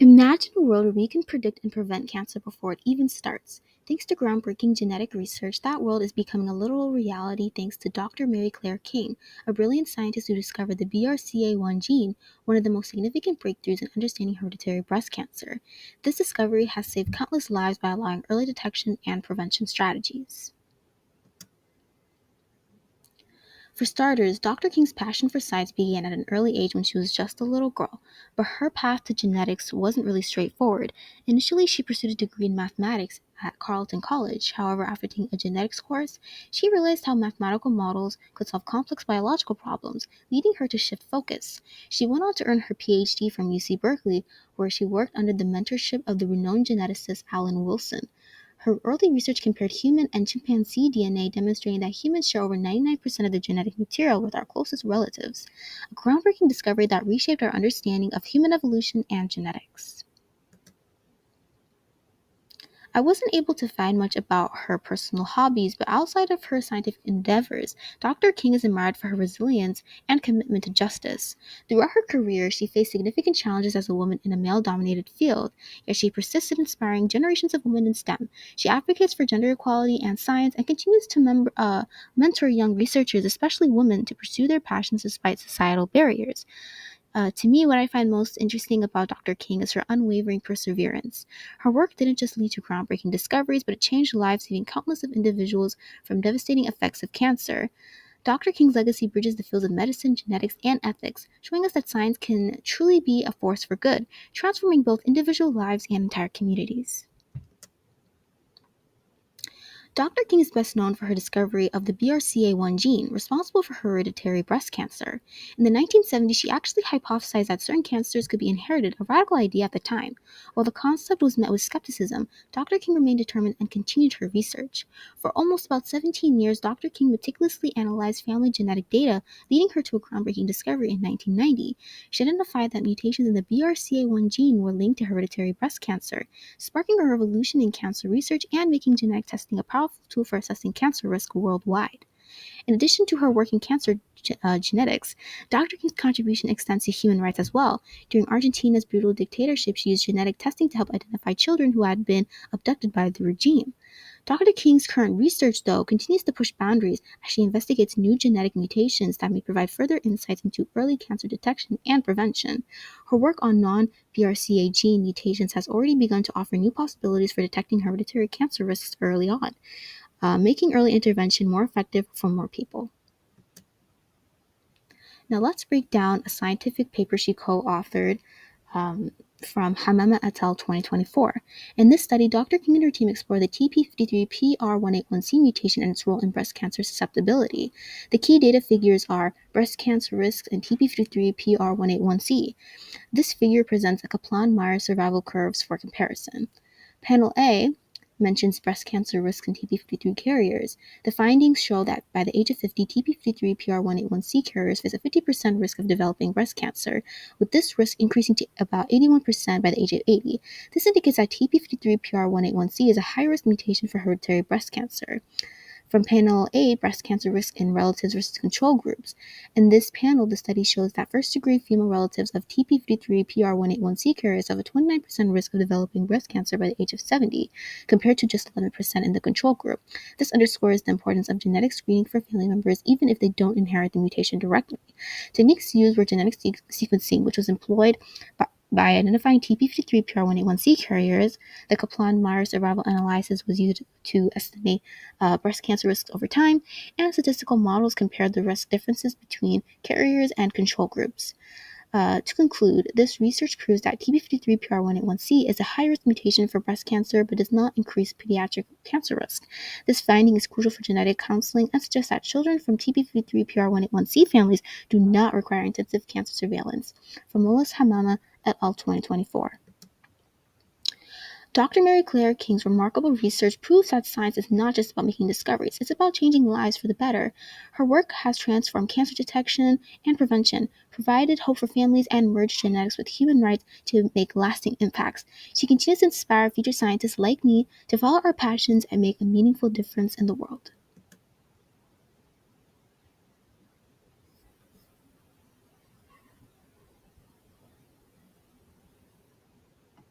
Imagine a world where we can predict and prevent cancer before it even starts. Thanks to groundbreaking genetic research, that world is becoming a literal reality thanks to Dr. Mary Claire King, a brilliant scientist who discovered the BRCA1 gene, one of the most significant breakthroughs in understanding hereditary breast cancer. This discovery has saved countless lives by allowing early detection and prevention strategies. For starters, Dr. King's passion for science began at an early age when she was just a little girl, but her path to genetics wasn't really straightforward. Initially, she pursued a degree in mathematics at Carleton College. However, after taking a genetics course, she realized how mathematical models could solve complex biological problems, leading her to shift focus. She went on to earn her PhD from UC Berkeley, where she worked under the mentorship of the renowned geneticist Alan Wilson. Her early research compared human and chimpanzee DNA, demonstrating that humans share over 99% of the genetic material with our closest relatives, a groundbreaking discovery that reshaped our understanding of human evolution and genetics. I wasn't able to find much about her personal hobbies, but outside of her scientific endeavors, Dr. King is admired for her resilience and commitment to justice. Throughout her career, she faced significant challenges as a woman in a male dominated field, yet she persisted, inspiring generations of women in STEM. She advocates for gender equality and science and continues to mentor young researchers, especially women, to pursue their passions despite societal barriers. To me, what I find most interesting about Dr. King is her unwavering perseverance. Her work didn't just lead to groundbreaking discoveries, but it changed lives, saving countless of individuals from devastating effects of cancer. Dr. King's legacy bridges the fields of medicine, genetics, and ethics, showing us that science can truly be a force for good, transforming both individual lives and entire communities. Dr. King is best known for her discovery of the BRCA1 gene, responsible for hereditary breast cancer. In the 1970s, she actually hypothesized that certain cancers could be inherited, a radical idea at the time. While the concept was met with skepticism, Dr. King remained determined and continued her research. For almost about 17 years, Dr. King meticulously analyzed family genetic data, leading her to a groundbreaking discovery in 1990. She identified that mutations in the BRCA1 gene were linked to hereditary breast cancer, sparking a revolution in cancer research and making genetic testing a powerful tool for assessing cancer risk worldwide. In addition to her work in cancer genetics, Dr. King's contribution extends to human rights as well. During Argentina's brutal dictatorship, she used genetic testing to help identify children who had been abducted by the regime. Dr. King's current research, though, continues to push boundaries as she investigates new genetic mutations that may provide further insights into early cancer detection and prevention. Her work on non-BRCA gene mutations has already begun to offer new possibilities for detecting hereditary cancer risks early on, making early intervention more effective for more people. Now let's break down a scientific paper she co-authored um, from Hamama et al. 2024. In this study, Dr. King and her team explored the TP53PR181C mutation and its role in breast cancer susceptibility. The key data figures are breast cancer risks and TP53PR181C. This figure presents a Kaplan-Meier survival curves for comparison. Panel A mentions breast cancer risk in TP53 carriers. The findings show that by the age of 50, TP53PR181C carriers face a 50% risk of developing breast cancer, with this risk increasing to about 81% by the age of 80. This indicates that TP53PR181C is a high-risk mutation for hereditary breast cancer. From panel A, breast cancer risk in relatives versus control groups. In this panel, the study shows that first-degree female relatives of TP53PR181C carriers have a 29% risk of developing breast cancer by the age of 70, compared to just 11% in the control group. This underscores the importance of genetic screening for family members, even if they don't inherit the mutation directly. Techniques used were genetic sequencing, which was employed by identifying TP53PR181C carriers. The Kaplan-Meier survival analysis was used to estimate breast cancer risks over time, and statistical models compared the risk differences between carriers and control groups. To conclude, this research proves that TP53PR181C is a high-risk mutation for breast cancer but does not increase pediatric cancer risk. This finding is crucial for genetic counseling and suggests that children from TP53PR181C families do not require intensive cancer surveillance. From Lois Hamama et al. 2024. Dr. Mary Claire King's remarkable research proves that science is not just about making discoveries, it's about changing lives for the better. Her work has transformed cancer detection and prevention, provided hope for families, and merged genetics with human rights to make lasting impacts. She continues to inspire future scientists like me to follow our passions and make a meaningful difference in the world.